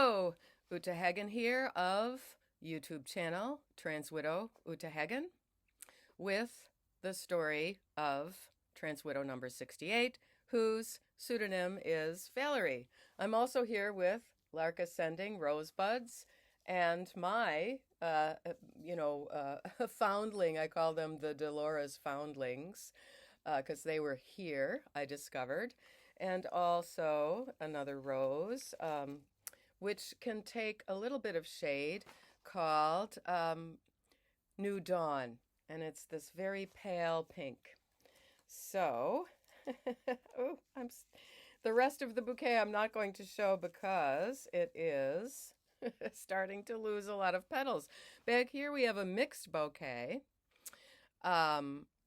Hello, Uta Hagen here of YouTube channel Trans Widow Uta Hagen with the story of Trans Widow number 68, whose pseudonym is Valerie. I'm also here with Larka Sending Rosebuds and my, foundling. I call them the Dolores foundlings because they were here, I discovered. And also another rose, which can take a little bit of shade, called New Dawn. And it's this very pale pink. So, oh, the rest of the bouquet I'm not going to show because it is starting to lose a lot of petals. Back here we have a mixed bouquet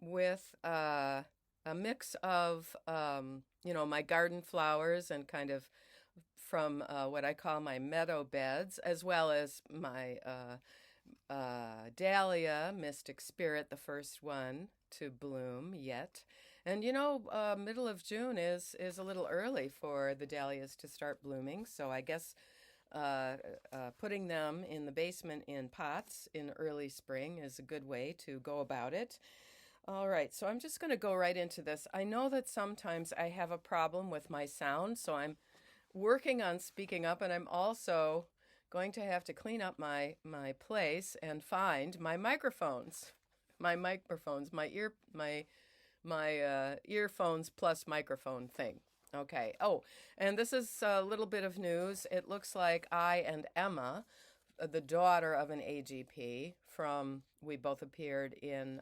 with a mix of, my garden flowers and kind of from what I call my meadow beds, as well as my dahlia, Mystic Spirit, the first one to bloom yet. And middle of June is a little early for the dahlias to start blooming, so I guess putting them in the basement in pots in early spring is a good way to go about it. All right, so I'm just going to go right into this. I know that sometimes I have a problem with my sound, so I'm working on speaking up, and I'm also going to have to clean up my place and find my microphones. My earphones plus microphone thing. Okay. Oh, and this is a little bit of news. It looks like I and Emma, the daughter of an AGP we both appeared in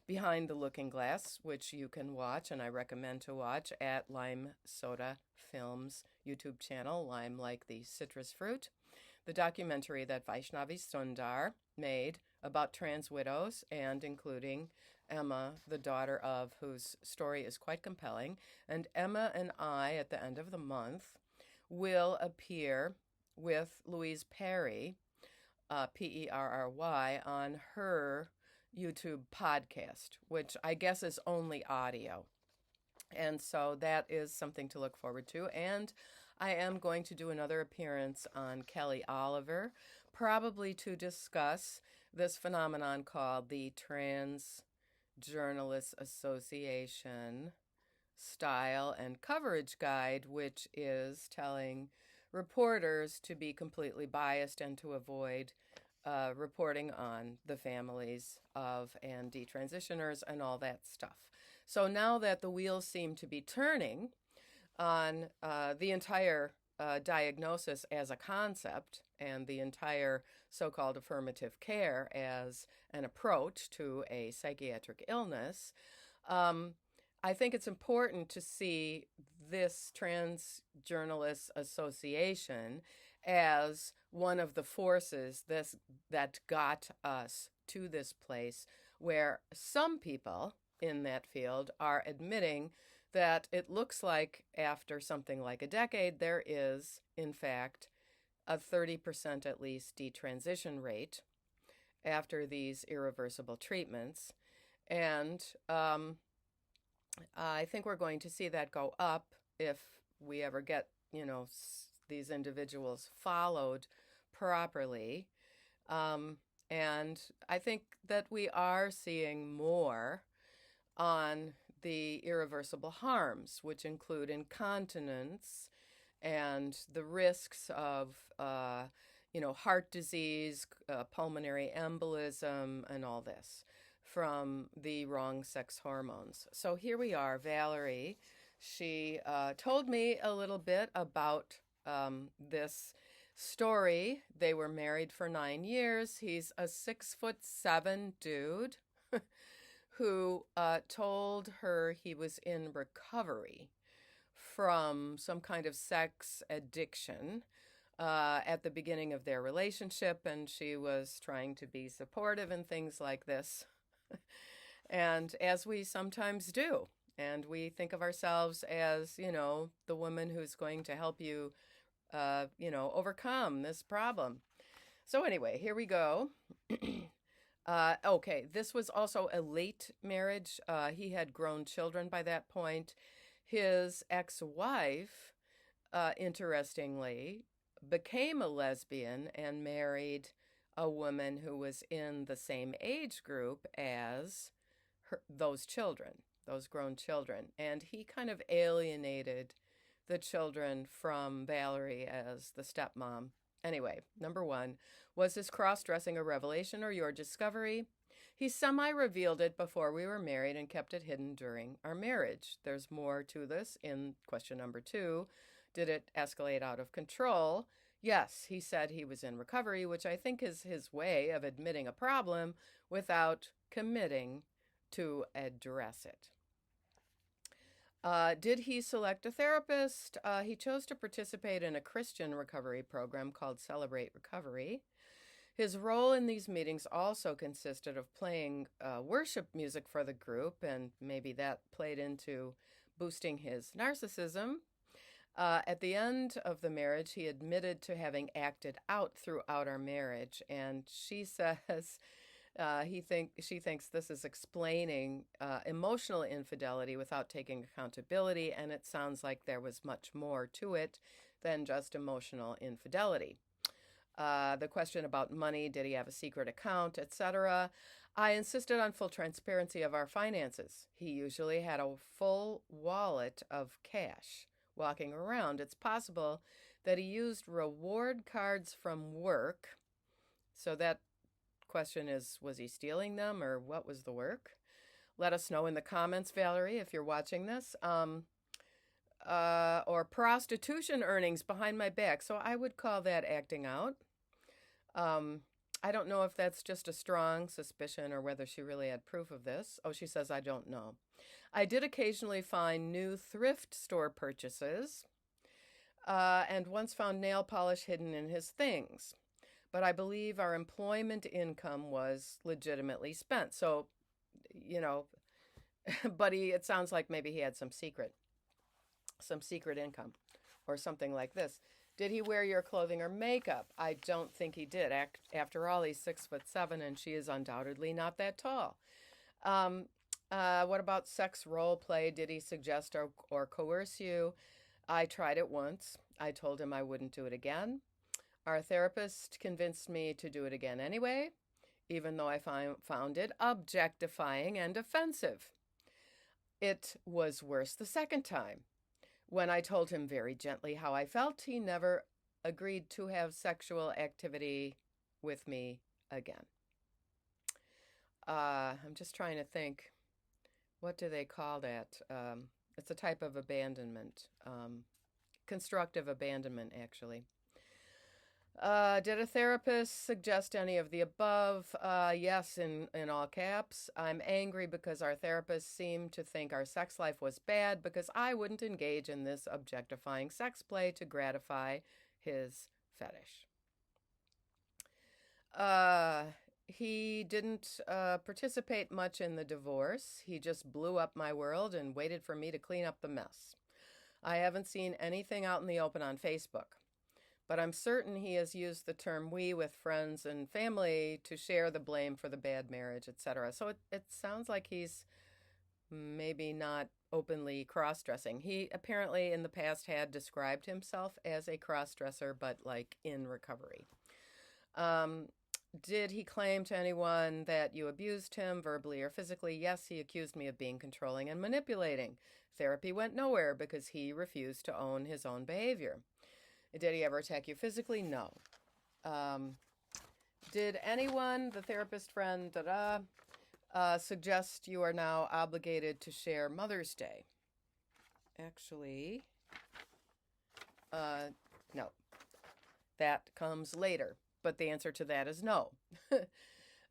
Behind the Looking Glass, which you can watch, and I recommend to watch, at Lime Soda Films YouTube channel, Lime like the citrus fruit. The documentary that Vaishnavi Sundar made about trans widows, and including Emma, the daughter of, whose story is quite compelling. And Emma and I, at the end of the month, will appear with Louise Perry, Perry, on her YouTube podcast, which I guess is only audio. And so that is something to look forward to. And I am going to do another appearance on Kelly Oliver, probably to discuss this phenomenon called the Trans Journalists Association Style and Coverage Guide, which is telling reporters to be completely biased and to avoid reporting on the families of and detransitioners and all that stuff. So now that the wheels seem to be turning on the entire diagnosis as a concept and the entire so-called affirmative care as an approach to a psychiatric illness, I think it's important to see this Trans Journalists Association as one of the forces that got us to this place where some people in that field are admitting that it looks like after something like a decade, there is, in fact, a 30% at least detransition rate after these irreversible treatments. And I think we're going to see that go up if we ever get, these individuals followed properly. And I think that we are seeing more on the irreversible harms, which include incontinence and the risks of, heart disease, pulmonary embolism, and all this from the wrong sex hormones. So here we are, Valerie. She told me a little bit about this story. They were married for 9 years. He's a 6'7" dude who told her he was in recovery from some kind of sex addiction at the beginning of their relationship, and she was trying to be supportive and things like this. And as we sometimes do, and we think of ourselves as, the woman who's going to help you, overcome this problem. So anyway, here we go. Okay, this was also a late marriage. He had grown children by that point. His ex-wife, interestingly, became a lesbian and married a woman who was in the same age group as those children, those grown children. And he kind of alienated the children from Valerie as the stepmom. Anyway, number one, was his cross-dressing a revelation or your discovery? He semi-revealed it before we were married and kept it hidden during our marriage. There's more to this in question number two. Did it escalate out of control? Yes, he said he was in recovery, which I think is his way of admitting a problem without committing to address it. Did he select a therapist? He chose to participate in a Christian recovery program called Celebrate Recovery. His role in these meetings also consisted of playing worship music for the group, and maybe that played into boosting his narcissism. At the end of the marriage, he admitted to having acted out throughout our marriage, and she says she thinks this is explaining emotional infidelity without taking accountability, and it sounds like there was much more to it than just emotional infidelity. The question about money, did he have a secret account, etc. I insisted on full transparency of our finances. He usually had a full wallet of cash walking around. It's possible that he used reward cards from work. So that question is, was he stealing them or what was the work? Let us know in the comments, Valerie, if you're watching this. Or prostitution earnings behind my back. So I would call that acting out. I don't know if that's just a strong suspicion or whether she really had proof of this. Oh, she says, I don't know. I did occasionally find new thrift store purchases and once found nail polish hidden in his things. But I believe our employment income was legitimately spent. So, but it sounds like maybe he had some secret income or something like this. Did he wear your clothing or makeup? I don't think he did. After all, he's 6'7", and she is undoubtedly not that tall. What about sex role play? Did he suggest or coerce you? I tried it once. I told him I wouldn't do it again. Our therapist convinced me to do it again anyway, even though I found it objectifying and offensive. It was worse the second time. When I told him very gently how I felt, he never agreed to have sexual activity with me again. I'm just trying to think. What do they call that? It's a type of abandonment. Constructive abandonment, actually. Did a therapist suggest any of the above? Yes, in all caps. I'm angry because our therapist seemed to think our sex life was bad because I wouldn't engage in this objectifying sex play to gratify his fetish. He didn't participate much in the divorce. He just blew up my world and waited for me to clean up the mess. I haven't seen anything out in the open on Facebook. But I'm certain he has used the term we with friends and family to share the blame for the bad marriage, etc. So it sounds like he's maybe not openly cross-dressing. He apparently in the past had described himself as a cross-dresser, but like in recovery. Did he claim to anyone that you abused him verbally or physically? Yes, he accused me of being controlling and manipulating. Therapy went nowhere because he refused to own his own behavior. Did he ever attack you physically? No. Did anyone, the therapist friend, suggest you are now obligated to share Mother's Day? Actually, no. That comes later, but the answer to that is no.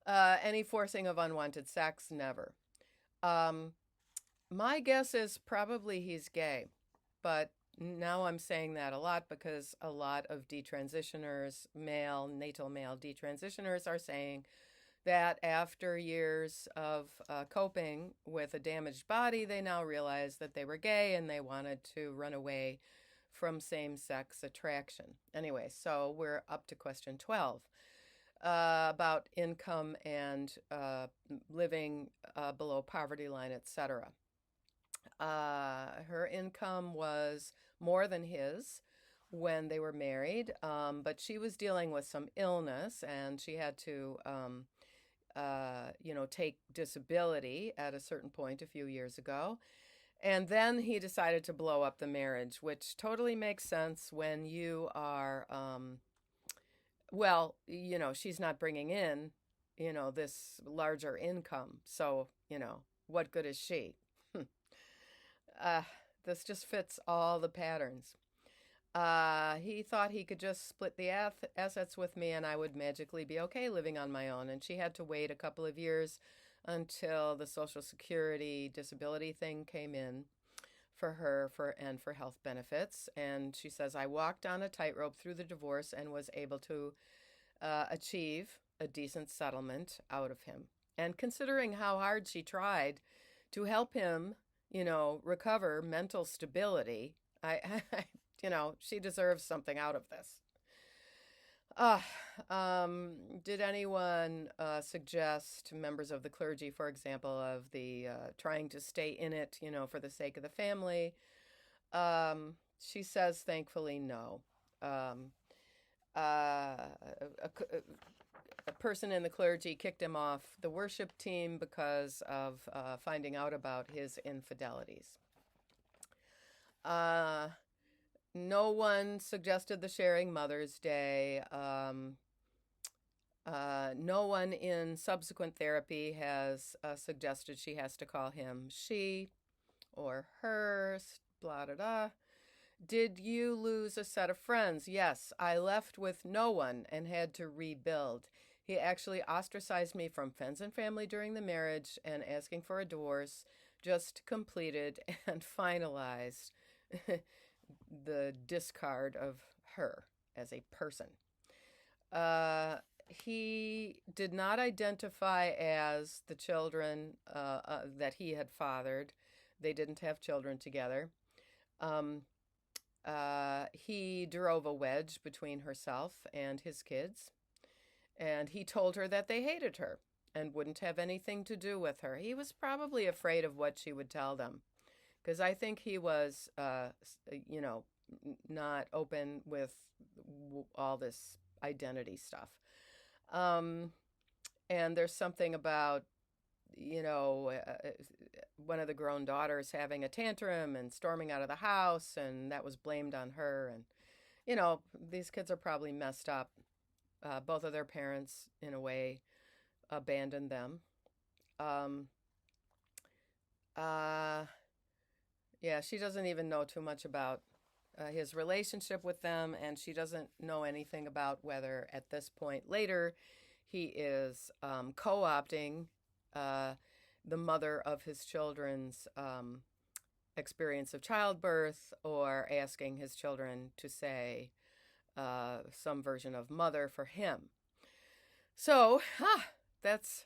Any forcing of unwanted sex? Never. My guess is probably he's gay, but now I'm saying that a lot because a lot of detransitioners, natal male detransitioners, are saying that after years of coping with a damaged body, they now realize that they were gay and they wanted to run away from same-sex attraction. Anyway, so we're up to question 12 about income and living below poverty line, etc. Her income was more than his, when they were married, but she was dealing with some illness and she had to, take disability at a certain point a few years ago. And then he decided to blow up the marriage, which totally makes sense when you are, she's not bringing in, this larger income. So, what good is she? uh, this just fits all the patterns. He thought he could just split the assets with me and I would magically be okay living on my own. And she had to wait a couple of years until the Social Security disability thing came in for her for health benefits. And she says, I walked on a tightrope through the divorce and was able to achieve a decent settlement out of him. And considering how hard she tried to help him, recover mental stability, she deserves something out of this. Did anyone suggest, members of the clergy, for example, of the trying to stay in it, for the sake of the family? She says, thankfully, no. A person in the clergy kicked him off the worship team because of finding out about his infidelities. No one suggested the sharing Mother's Day. No one in subsequent therapy has suggested she has to call him she or her, blah, blah, blah. Did you lose a set of friends? Yes, I left with no one and had to rebuild. He actually ostracized me from friends and family during the marriage and asking for a divorce, just completed and finalized the discard of her as a person. He did not identify as the children that he had fathered. They didn't have children together. He drove a wedge between herself and his kids, and he told her that they hated her and wouldn't have anything to do with her. He was probably afraid of what she would tell them, because I think he was, not open with all this identity stuff. And there's something about, one of the grown daughters having a tantrum and storming out of the house, and that was blamed on her. And, these kids are probably messed up. Both of their parents, in a way, abandoned them. She doesn't even know too much about his relationship with them, and she doesn't know anything about whether at this point later he is co-opting the mother of his children's experience of childbirth, or asking his children to say some version of mother for him. So, that's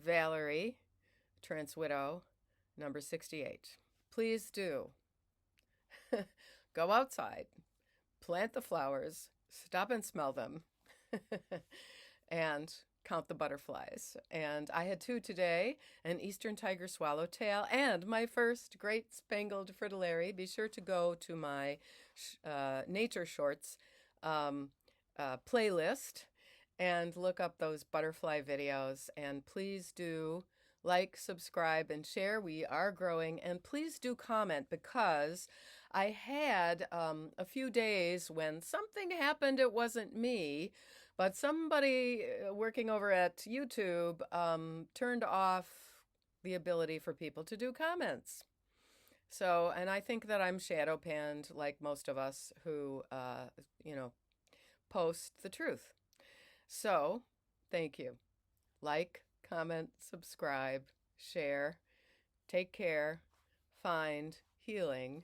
Valerie, trans widow, number 68. Please do go outside, plant the flowers, stop and smell them, and count the butterflies. And I had two today, an eastern tiger swallowtail and my first great spangled fritillary. Be sure to go to my nature shorts playlist and look up those butterfly videos. And please do like, subscribe, and share. We are growing. And please do comment, because I had a few days when something happened. It wasn't me, but somebody working over at YouTube turned off the ability for people to do comments. So, and I think that I'm shadow panned, like most of us who, post the truth. So, thank you. Like, comment, subscribe, share, take care, find healing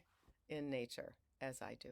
in nature as I do.